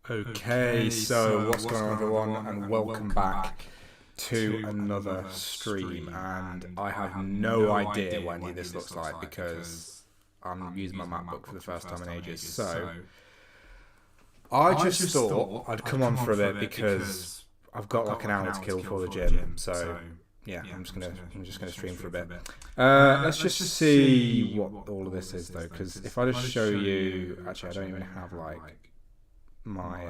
Okay, so what's going on, everyone, and welcome back to another stream. And I have no idea what any of this looks like because I'm using my MacBook for the first time in ages. So I just thought I'd come on for a bit because I've got like an hour to kill before the gym. So yeah, I'm just gonna stream for a bit. Let's just see what all of this is though, because if I just show you, actually, I don't even have like my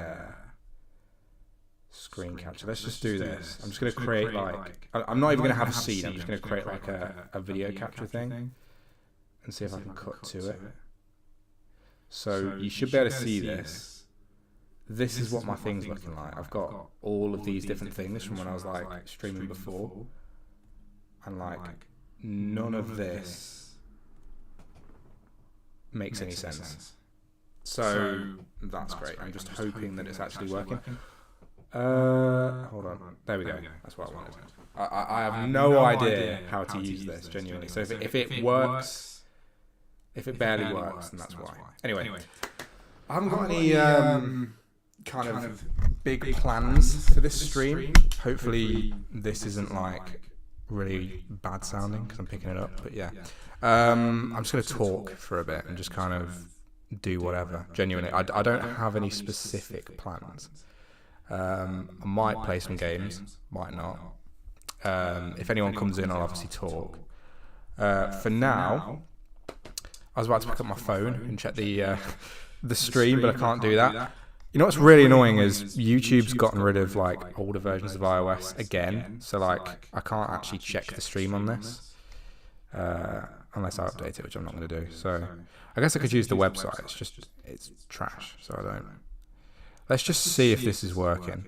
screen capture. Let's just do this. I'm just going to create like, I'm not even going to have a scene. I'm just going to create like a video capture thing and see if I can cut to it. So you should be able to see this. This is what my thing's looking like. I've got all of these different things from when I was like streaming before, and like none of this makes any sense. So that's great. I'm just hoping that it's actually working. Hold on. There we go. That's what I wanted. I have no idea how to use this, genuinely. So if it works, if it barely works, then that's why. Anyway, I haven't got any kind of big plans for this stream. Hopefully this isn't like really bad sounding because I'm picking it up. But yeah, I'm just going to talk for a bit and just kind of do whatever. Genuinely, I don't have any specific plans. I might play some games, might not. If anyone comes in, I'll obviously talk. For now, I was about to pick up my phone and check the stream, but I can't do that. You know what's really annoying is YouTube's gotten rid of like older versions of iOS again, so like I can't actually check the stream on this unless I update it, which I'm not going to do. So I guess I could use the website. It's trash, so I don't. Let's just see if this is working.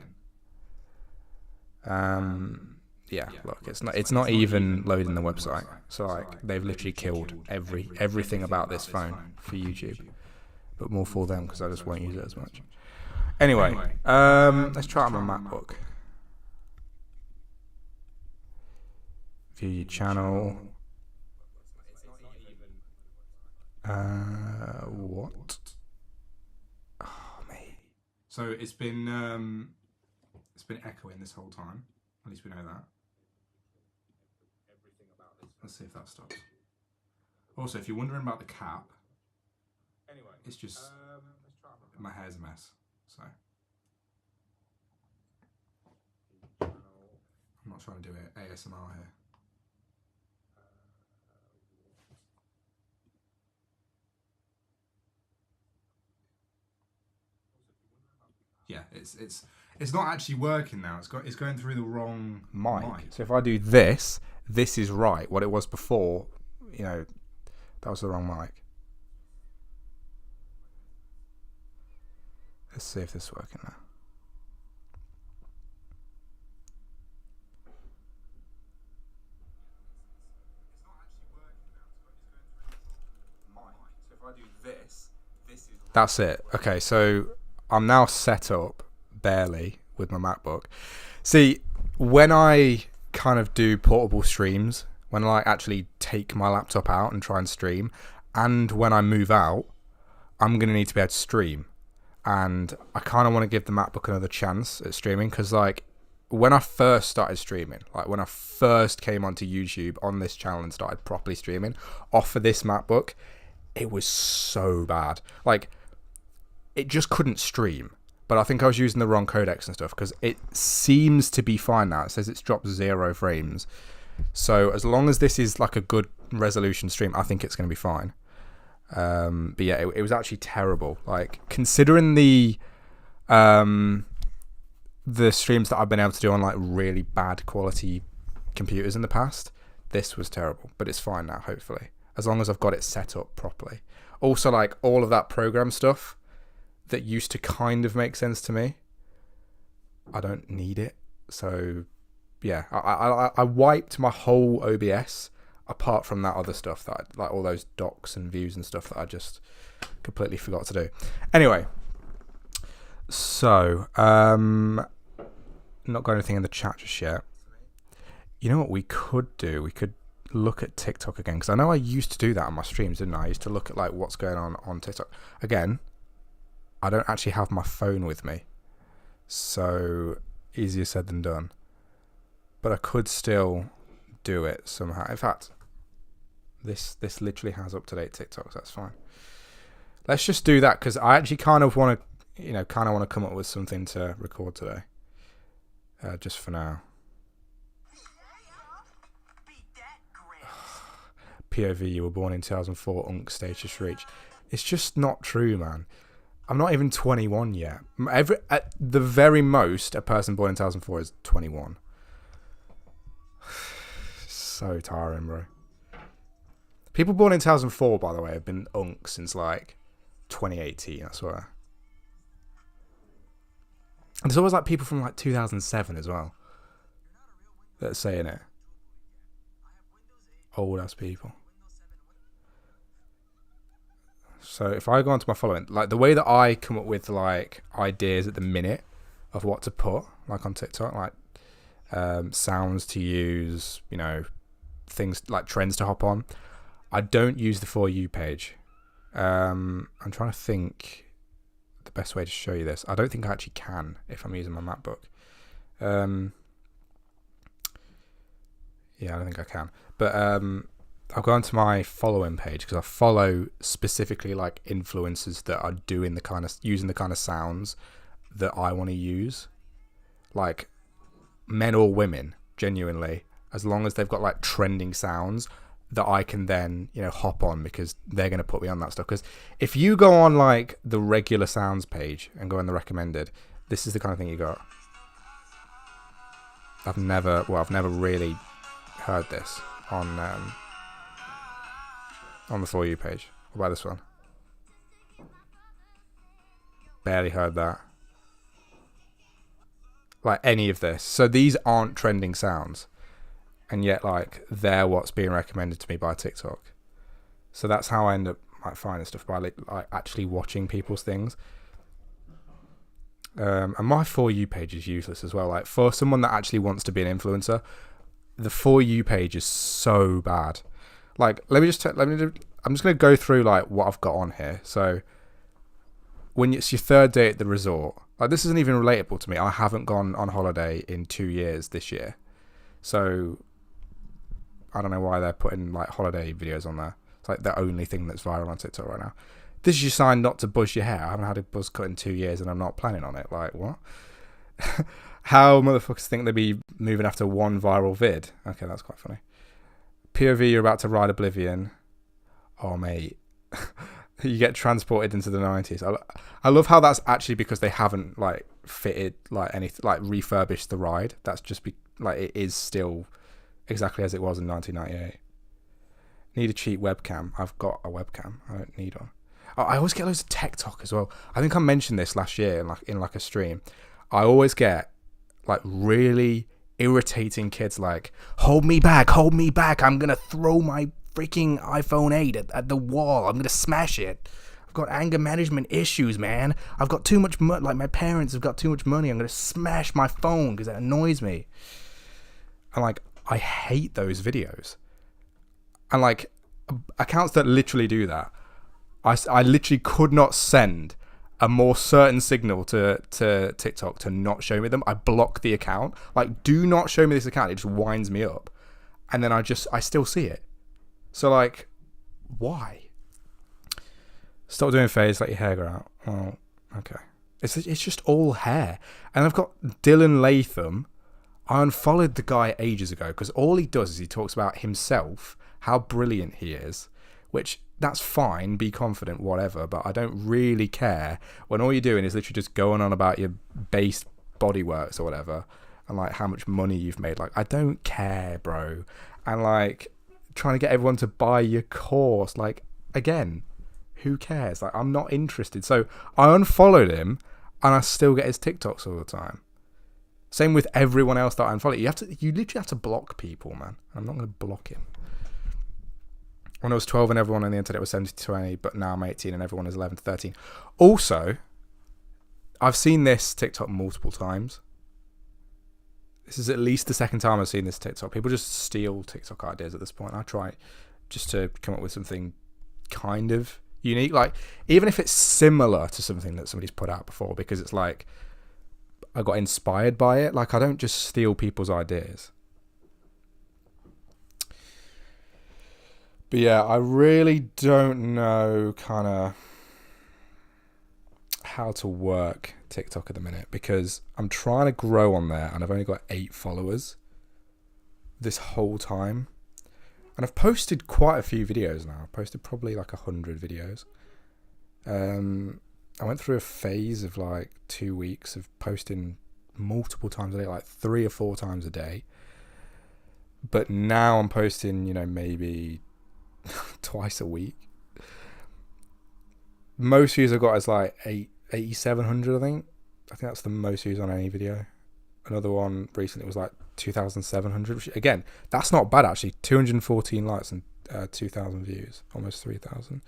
Yeah, look, it's not even loading the website. So like they've literally killed everything about this phone for YouTube, but more for them because I just won't use it as much. Anyway, let's try it on my MacBook. View your channel. What? Oh, mate. So it's been echoing this whole time. At least we know that. Let's see if that stops. Also, if you're wondering about the cap, it's just my hair's a mess. So I'm not trying to do it ASMR here. Yeah, it's not actually working now. It's going through the wrong mic. So if I do this is right. What it was before, that was the wrong mic. Let's see if this is working now. That's it. Okay, so I'm now set up barely with my MacBook. See, when I kind of do portable streams, when I actually take my laptop out and try and stream, and when I move out, I'm going to need to be able to stream. And I kind of want to give the MacBook another chance at streaming because, like, when I first started streaming, like when I first came onto YouTube on this channel and started properly streaming off of this MacBook, it was so bad. Like, it just couldn't stream. But I think I was using the wrong codecs and stuff because it seems to be fine now. It says it's dropped 0 frames. So as long as this is like a good resolution stream, I think it's going to be fine. But yeah, it was actually terrible. Like, considering the streams that I've been able to do on like really bad quality computers in the past, this was terrible. But it's fine now, hopefully, as long as I've got it set up properly. Also, like, all of that program stuff that used to kind of make sense to me, I don't need it. So yeah, I wiped my whole OBS apart from that other stuff that like all those docs and views and stuff that I just completely forgot to do. Anyway, so not got anything in the chat just yet. You know what we could do? We could look at TikTok again, because I know I used to do that on my streams, didn't I? I used to look at like what's going on TikTok. Again, I don't actually have my phone with me. So, easier said than done. But I could still do it somehow. In fact, this literally has up-to-date TikToks. That's fine. Let's just do that, because I actually kind of want to, come up with something to record today. Just for now. POV, you were born in 2004, Unk status reach. It's just not true, man. I'm not even 21 yet. At the very most, a person born in 2004 is 21. So tiring, bro. People born in 2004, by the way, have been Unk since like 2018, I swear. And there's always like people from like 2007 as well that's saying it. Old ass people. So if I go onto my following, like the way that I come up with like ideas at the minute of what to put, like on TikTok, like sounds to use, things like trends to hop on. I don't use the For You page. I'm trying to think the best way to show you this. I don't think I actually can if I'm using my MacBook. Yeah, I don't think I can. But I'll go onto my following page because I follow specifically like influencers that are doing using the kind of sounds that I want to use. Like men or women, genuinely, as long as they've got like trending sounds that I can then, hop on, because they're going to put me on that stuff. Because if you go on like the regular sounds page and go on the recommended, this is the kind of thing you got. I've never really heard this on the For You page. What about this one? Barely heard that. Like any of this. So these aren't trending sounds. And yet, like, they're what's being recommended to me by TikTok. So that's how I end up like finding stuff, by like actually watching people's things. And my For You page is useless as well. Like, for someone that actually wants to be an influencer, the For You page is so bad. Like, I'm just going to go through like what I've got on here. So when it's your third day at the resort, like, this isn't even relatable to me. I haven't gone on holiday in 2 years this year. So I don't know why they're putting like holiday videos on there. It's like the only thing that's viral on TikTok right now. This is your sign not to buzz your hair. I haven't had a buzz cut in 2 years and I'm not planning on it. Like, what? How motherfuckers think they'd be moving after one viral vid? Okay, that's quite funny. POV, you're about to ride Oblivion. Oh, mate. You get transported into the 90s. I love how that's actually because they haven't like fitted like anything, like refurbished the ride. That's just like it is still exactly as it was in 1998. Need a cheap webcam. I've got a webcam. I don't need one. I always get loads of tech talk as well. I think I mentioned this last year in a stream. I always get like really irritating kids like, hold me back, I'm gonna throw my freaking iPhone 8 at the wall, I'm gonna smash it, I've got anger management issues, man, I've got too much money, like my parents have got too much money, I'm gonna smash my phone because it annoys me. And like, I hate those videos. And like, accounts that literally do that, I literally could not send a more certain signal to TikTok to not show me them. I block the account. Like, do not show me this account. It just winds me up. And then I still see it. So like, why? Stop doing fades, let your hair grow out. Oh, okay. It's just all hair. And I've got Dylan Latham. I unfollowed the guy ages ago because all he does is he talks about himself, how brilliant he is, which that's fine, be confident, whatever, but I don't really care when all you're doing is literally just going on about your base bodyworks or whatever and like how much money you've made. Like, I don't care, bro. And like trying to get everyone to buy your course, like, again, who cares? Like, I'm not interested. So I unfollowed him and I still get his TikToks all the time. Same with everyone else that I unfollow. You literally have to block people, man. I'm not going to block him. When I was 12 and everyone on the internet was 70-20, but now I'm 18 and everyone is 11-13. Also, I've seen this TikTok multiple times. This is at least the second time I've seen this TikTok. People just steal TikTok ideas at this point. I try just to come up with something kind of unique. Like, even if it's similar to something that somebody's put out before, because it's like, I got inspired by it. Like, I don't just steal people's ideas. But yeah, I really don't know kind of how to work TikTok at the minute, because I'm trying to grow on there and I've only got 8 followers this whole time. And I've posted quite a few videos now. I've posted probably like 100 videos. I went through a phase of like 2 weeks of posting multiple times a day, like 3 or 4 times a day. But now I'm posting, maybe twice a week. Most views I've got is like 8,700, I think. I think that's the most views on any video. Another one recently was like 2,700, which, again, that's not bad actually. 214 likes and 2,000 views, almost 3,000.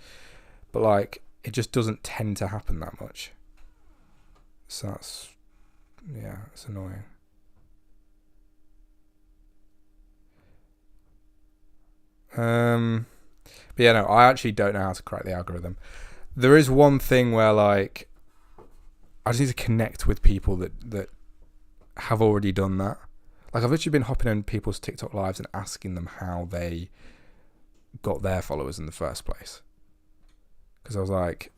But like, it just doesn't tend to happen that much. So it's annoying. But yeah, no, I actually don't know how to crack the algorithm. There is one thing where like, I just need to connect with people that have already done that. Like, I've literally been hopping in people's TikTok lives and asking them how they got their followers in the first place. Because I was like,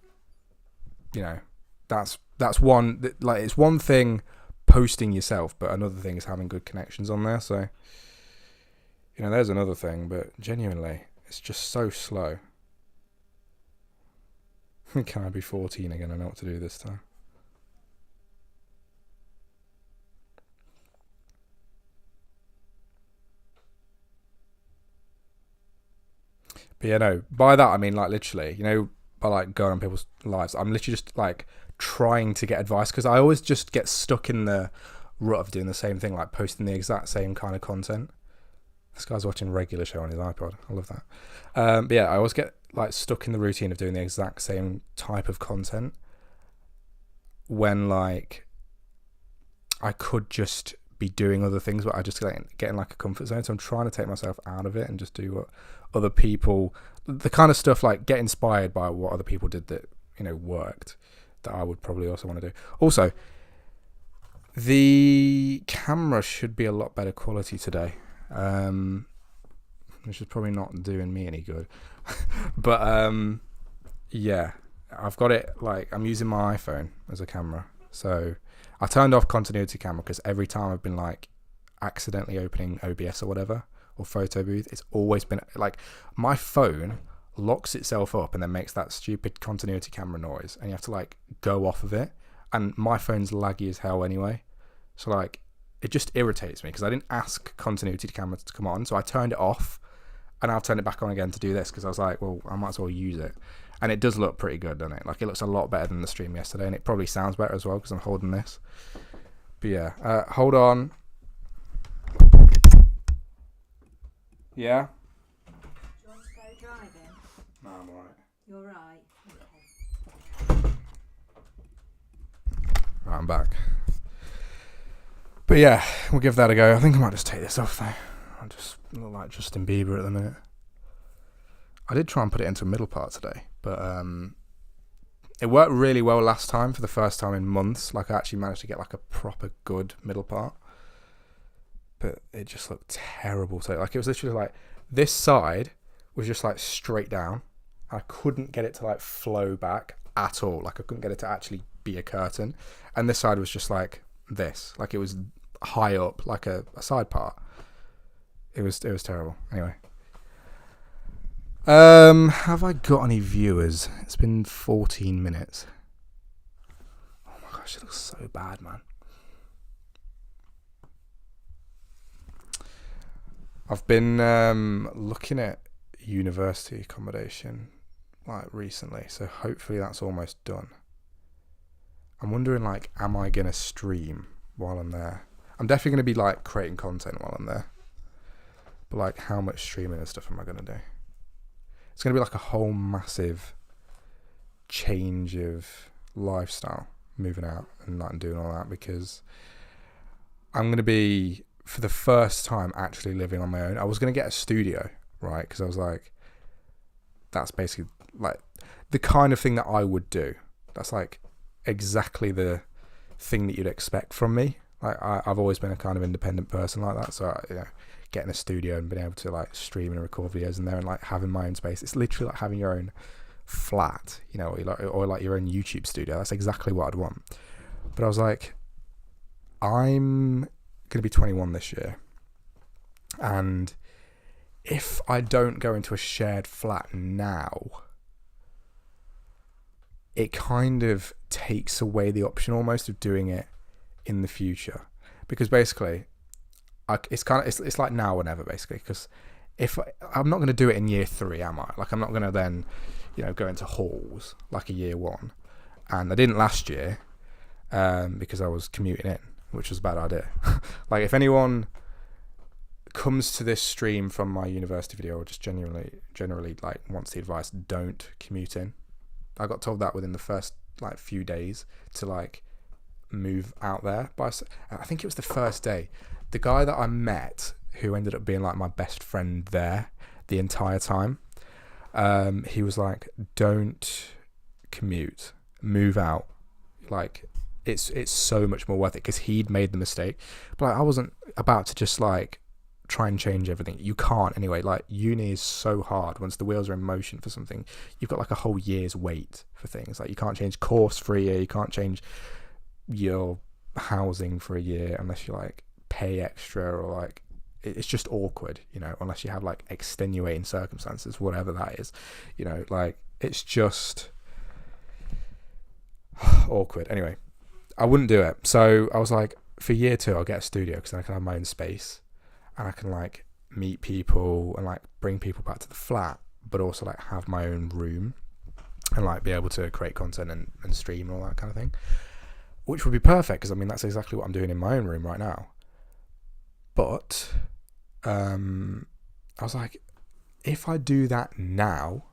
that's one, like, it's one thing posting yourself, but another thing is having good connections on there. So, there's another thing, but genuinely, it's just so slow. Can I be 14 again? I know what to do this time. But by that I mean, like, literally, by like going on people's lives, I'm literally just like trying to get advice, because I always just get stuck in the rut of doing the same thing, like posting the exact same kind of content. This guy's watching Regular Show on his iPod. I love that. But yeah, I always get like stuck in the routine of doing the exact same type of content, when like I could just be doing other things, but I just get in like a comfort zone. So I'm trying to take myself out of it and just do what other people, the kind of stuff, like get inspired by what other people did that worked, that I would probably also want to do. Also, the camera should be a lot better quality today, which is probably not doing me any good. But yeah, I've got it, like, I'm using my iPhone as a camera. So I turned off continuity camera, because every time I've been like accidentally opening OBS or whatever, or Photo Booth, it's always been like my phone locks itself up and then makes that stupid continuity camera noise, and you have to like go off of it. And my phone's laggy as hell anyway, so like it just irritates me, because I didn't ask continuity camera to come on, so I turned it off, and I've turned it back on again to do this, because I was like, well, I might as well use it. And it does look pretty good, doesn't it? Like, it looks a lot better than the stream yesterday, and it probably sounds better as well, because I'm holding this. But yeah, hold on. Yeah? Do you want to go driving? No, I'm alright. You're right. Okay. Right, I'm back. But yeah, we'll give that a go. I think I might just take this off though. I just look like Justin Bieber at the minute. I did try and put it into a middle part today, but it worked really well last time, for the first time in months. Like, I actually managed to get like a proper good middle part, but it just looked terrible. So like, it was literally like, this side was just like straight down. I couldn't get it to like flow back at all. Like, I couldn't get it to actually be a curtain. And this side was just like this, like it was high up, like a side part. It was terrible. Anyway, have I got any viewers? It's been 14 minutes. Oh my gosh, it looks so bad, man. I've been looking at university accommodation like recently, so hopefully that's almost done. I'm wondering, like, am I gonna stream while I'm there? I'm definitely gonna be like creating content while I'm there, but like, how much streaming and stuff am I gonna do? It's gonna be like a whole massive change of lifestyle, moving out and like doing all that, because I'm gonna be, for the first time, actually living on my own. I was gonna get a studio, right? Because I was like, that's basically like, the kind of thing that I would do. That's like exactly the thing that you'd expect from me. Like I've always been a kind of independent person like that. So getting a studio and being able to like stream and record videos in there and like having my own space. It's literally like having your own flat, or like your own YouTube studio. That's exactly what I'd want. But I was like, I'm gonna be 21 this year, and if I don't go into a shared flat now, it kind of takes away the option almost of doing it in the future, because basically it's like now or never, basically, because if I'm not going to do it in year 3, am I? Like, I'm not going to then go into halls like a year 1, and I didn't last year because I was commuting in, which was a bad idea. Like, if anyone comes to this stream from my university video, or just generally like wants the advice, don't commute in. I got told that within the first like few days to like move out there. I think it was the first day. The guy that I met, who ended up being like my best friend there the entire time, he was like, don't commute, move out. Like, it's so much more worth it, because he'd made the mistake. But like, I wasn't about to just like try and change everything. You can't anyway. Like, uni is so hard. Once the wheels are in motion for something, you've got like a whole year's wait for things. Like, you can't change course for a year, you can't change your housing for a year unless you like pay extra, or like it's just awkward, unless you have like extenuating circumstances, whatever that is, like it's just awkward. Anyway, I wouldn't do it. So I was like, for year 2 I'll get a studio, because then I can have my own space and I can like meet people and like bring people back to the flat, but also like have my own room and like be able to create content and stream and all that kind of thing, which would be perfect, because I mean that's exactly what I'm doing in my own room right now. But I was like, if I do that now,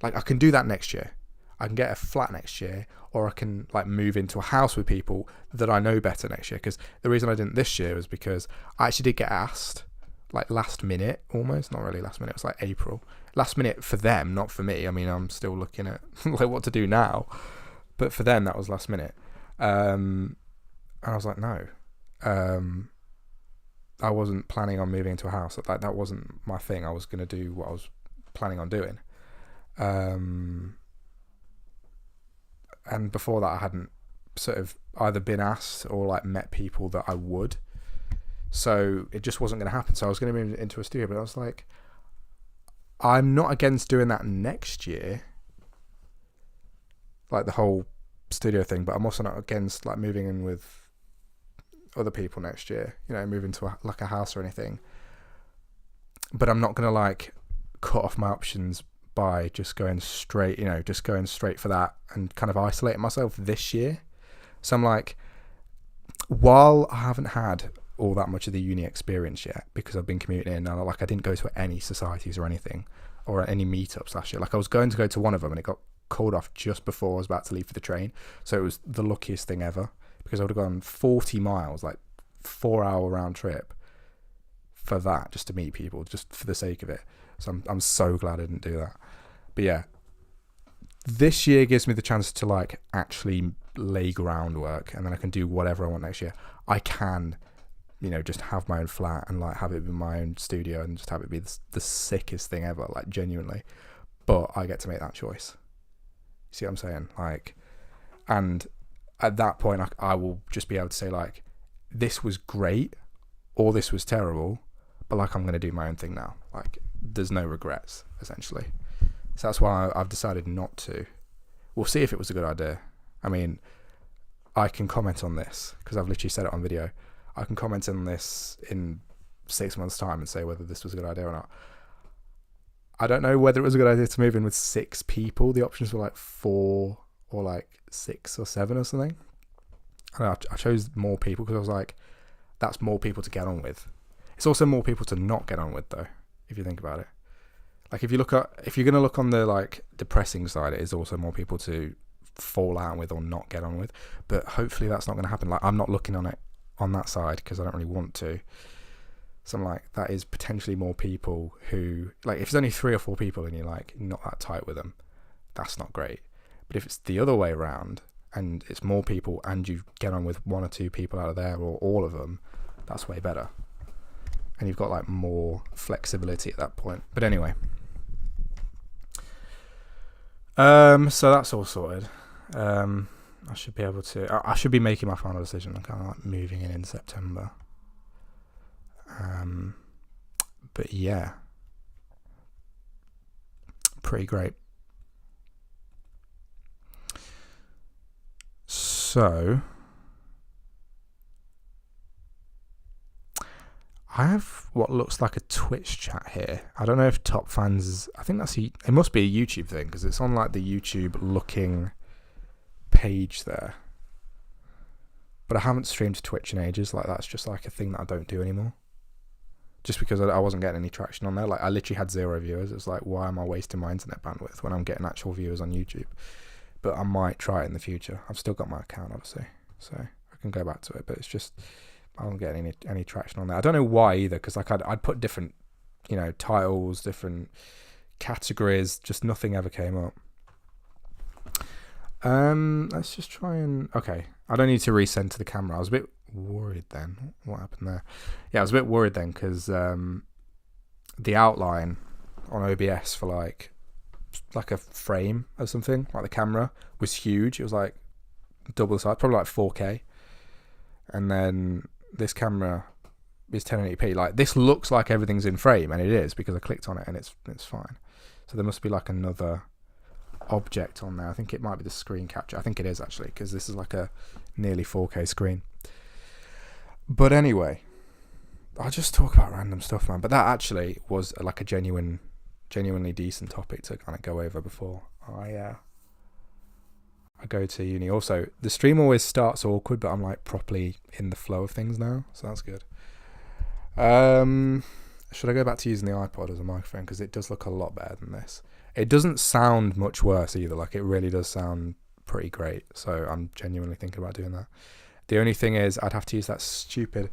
like I can do that next year. I can get a flat next year, or I can like move into a house with people that I know better next year. Because the reason I didn't this year was because I actually did get asked, like last minute, almost, not really last minute, it was like April. Last minute for them, not for me. I mean, I'm still looking at like what to do now. But for them, that was last minute. And I was like, no. I wasn't planning on moving into a house. Like, that wasn't my thing. I was going to do what I was planning on doing. And before that, I hadn't sort of either been asked or like met people that I would. So it just wasn't going to happen. So I was going to move into a studio, but I was like, I'm not against doing that next year, like the whole studio thing, but I'm also not against like moving in with other people next year, moving to a house or anything. But I'm not going to like cut off my options by just going straight for that and kind of isolating myself this year. So I'm like, while I haven't had all that much of the uni experience yet, because I've been commuting in, and like I didn't go to any societies or anything, or any meetups last year. Like, I was going to go to one of them and it got called off just before I was about to leave for the train. So it was the luckiest thing ever, because I would have gone 40 miles, like 4-hour round trip for that, just to meet people, just for the sake of it. So I'm so glad I didn't do that. But yeah, this year gives me the chance to like actually lay groundwork, and then I can do whatever I want next year. I can, just have my own flat and like have it be my own studio and just have it be the sickest thing ever, like genuinely. But I get to make that choice. You see what I'm saying? Like, and at that point, I will just be able to say like, this was great or this was terrible, but like I'm going to do my own thing now. Like, there's no regrets, essentially. So that's why I've decided not to. We'll see if it was a good idea. I mean, I can comment on this because I've literally said it on video. I can comment on this in 6 months' time and say whether this was a good idea or not. I don't know whether it was a good idea to move in with 6 people. The options were like 4 or like 6 or 7 or something. I chose more people because I was like, that's more people to get on with. It's also more people to not get on with, though, if you think about it. Like, if you're going to look on the like depressing side, it is also more people to fall out with or not get on with. But hopefully that's not going to happen. Like, I'm not looking on it on that side because I don't really want to. So I'm like, that is potentially more people who, like, if there's only 3 or 4 people and you're like not that tight with them, that's not great. But if it's the other way around and it's more people and you get on with one or two people out of there or all of them, that's way better. And you've got like more flexibility at that point. But anyway, so that's all sorted. I should be able to. I should be making my final decision. I'm kind of like moving in September. But yeah, pretty great. So I have what looks like a Twitch chat here. I don't know if Top Fans. I think it must be a YouTube thing because it's on like the YouTube looking page there. But I haven't streamed to Twitch in ages. Like that's just like a thing that I don't do anymore. Just because I wasn't getting any traction on there. Like I literally had 0 viewers. It's like, why am I wasting my internet bandwidth when I'm getting actual viewers on YouTube? But I might try it in the future. I've still got my account, obviously, so I can go back to it. But it's just I don't get any traction on there. I don't know why either, because like I'd put different, titles, different categories. Just nothing ever came up. Let's just try and okay. I don't need to resend to the camera. I was a bit worried then. What happened there? Yeah, I was a bit worried then because the outline on OBS for like a frame or something, like the camera was huge. It was like double the size, probably like 4K. And then this camera is 1080p. Like this looks like everything's in frame, and it is because I clicked on it and it's fine. So there must be like another object on there. I think it might be the screen capture. I think it is actually because this is like a nearly 4K screen. But anyway, I'll just talk about random stuff, man. But that actually was like a genuinely decent topic to kind of go over before I go to uni. Also, the stream always starts awkward, but I'm like properly in the flow of things now, so that's good. Should I go back to using the iPod as a microphone because it does look a lot better than this? It doesn't sound much worse either. Like it really does sound pretty great. So I'm genuinely thinking about doing that. The only thing is I'd have to use that stupid.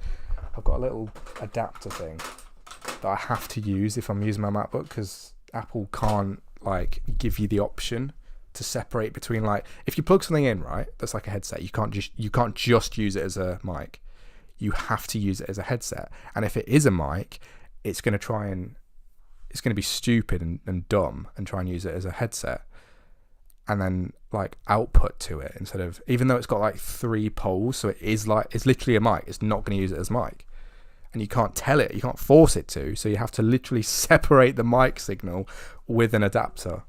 I've got a little adapter thing that I have to use if I'm using my MacBook because Apple can't like give you the option to separate between like if you plug something in, right, that's like a headset, you can't just use it as a mic. You have to use it as a headset. And if it is a mic, it's going to be stupid and dumb and try and use it as a headset and then like output to it instead of, even though it's got like 3 poles, so it's literally a mic, it's not going to use it as mic. And you can't tell it, you can't force it to, so you have to literally separate the mic signal with an adapter,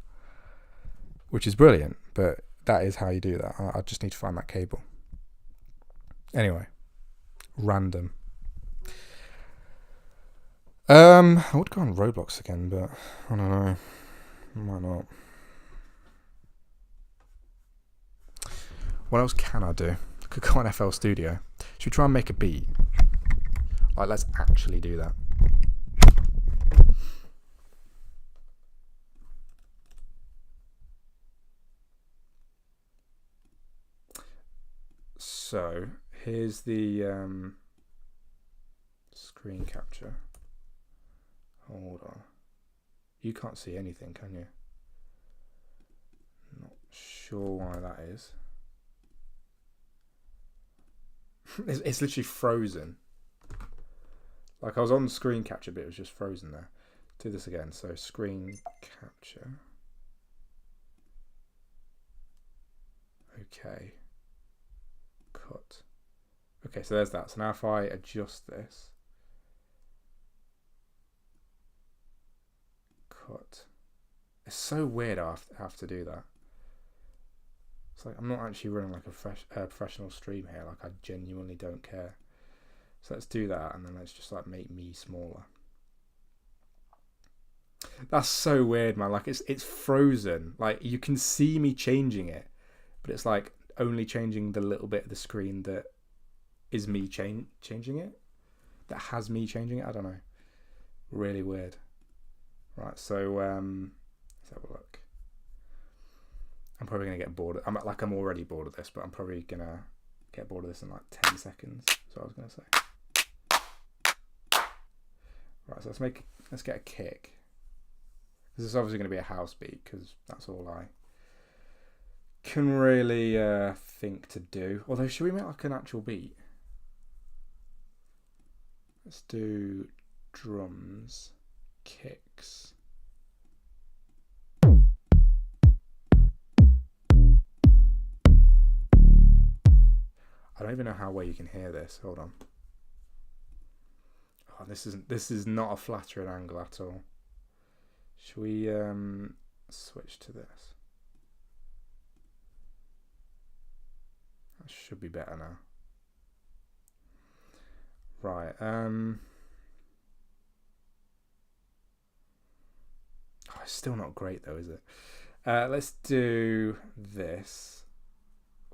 which is brilliant, but that is how you do that. I just need to find that cable. Anyway, random. I would go on Roblox again, but I don't know. Why not? What else can I do? I could go on FL Studio. Should we try and make a beat? Like, let's actually do that. So, here's the screen capture. Hold on. You can't see anything, can you? Not sure why that is. It's literally frozen. Like I was on screen capture, but it was just frozen there. Do this again. So screen capture. Okay. Cut. Okay, so there's that. So now if I adjust this. Cut. It's so weird I have to do that. It's like I'm not actually running like a professional stream here. Like I genuinely don't care. So let's do that, and then let's just like make me smaller. That's so weird, man. Like it's frozen. Like you can see me changing it, but it's like only changing the little bit of the screen that is me changing it. That has me changing it. I don't know. Really weird. Right. So let's have a look. I'm probably gonna get bored. I'm already bored of this, but I'm probably gonna get bored of this in like 10 seconds. That's what I was gonna say. Right, so let's get a kick. This is obviously gonna be a house beat because that's all I can really think to do. Although, should we make like an actual beat? Let's do drums, kicks. I don't even know how well you can hear this. Hold on. Oh, this is not a flattering angle at all. Should we switch to this? That should be better now. Right. Oh, it's still not great though, is it? Let's do this.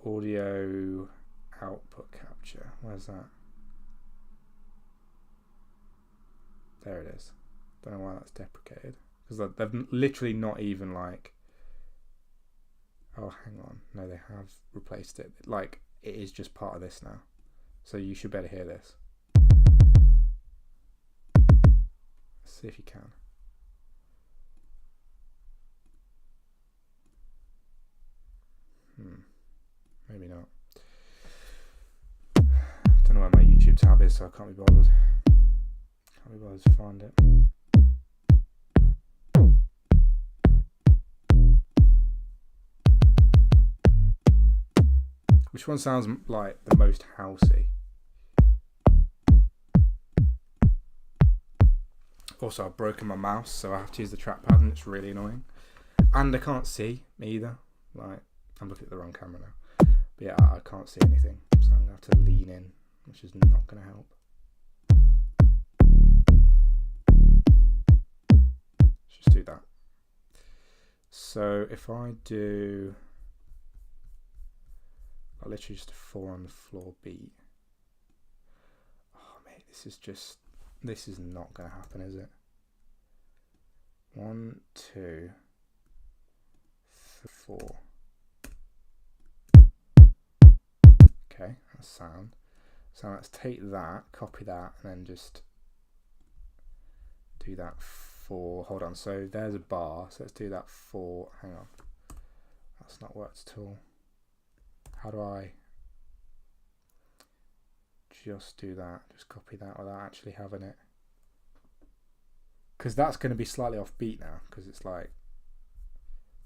Audio output capture. Where's that? There it is. Don't know why that's deprecated. Because they've literally not even like... Oh, hang on. No, they have replaced it. Like, it is just part of this now. So you should better hear this. Let's see if you can. Maybe not. Don't know where my YouTube tab is, so I can't be bothered. Can't be bothered to find it. Which one sounds like the most housey? Also, I've broken my mouse, so I have to use the trackpad, and it's really annoying. And I can't see either. Like, I'm looking at the wrong camera now. But yeah, I can't see anything, so I'm going to have to lean in, which is not going to help. Let's just do that. So if I do... literally just a 4 on the floor beat. Oh mate, this is not gonna happen, is it? 1, 2, 3, 4. Okay, that's sound. So let's take that, copy that, and then just do that 4. Hold on, so there's a bar, so let's do that 4. Hang on. That's not worked at all. How do I just do that? Just copy that without actually having it. Because that's going to be slightly off beat now, because it's like,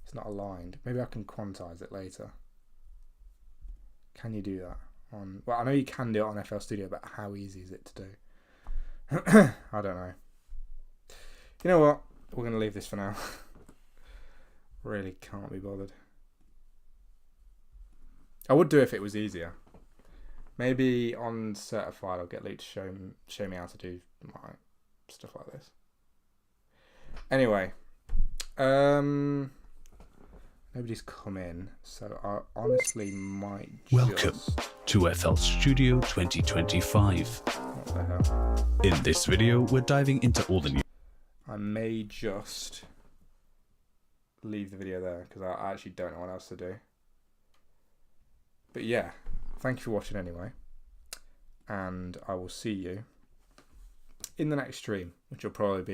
it's not aligned. Maybe I can quantize it later. Can you do that? Well, I know you can do it on FL Studio, but how easy is it to do? I don't know. You know what? We're going to leave this for now. Really can't be bothered. I would do it if it was easier. Maybe on Certified I'll get Luke to show me how to do like stuff like this. Anyway, nobody's come in, so I honestly might just... Welcome to FL Studio 2025. What the hell? In this video, we're diving into all the new... I may just leave the video there, because I actually don't know what else to do. But yeah, thank you for watching anyway, and I will see you in the next stream, which will probably be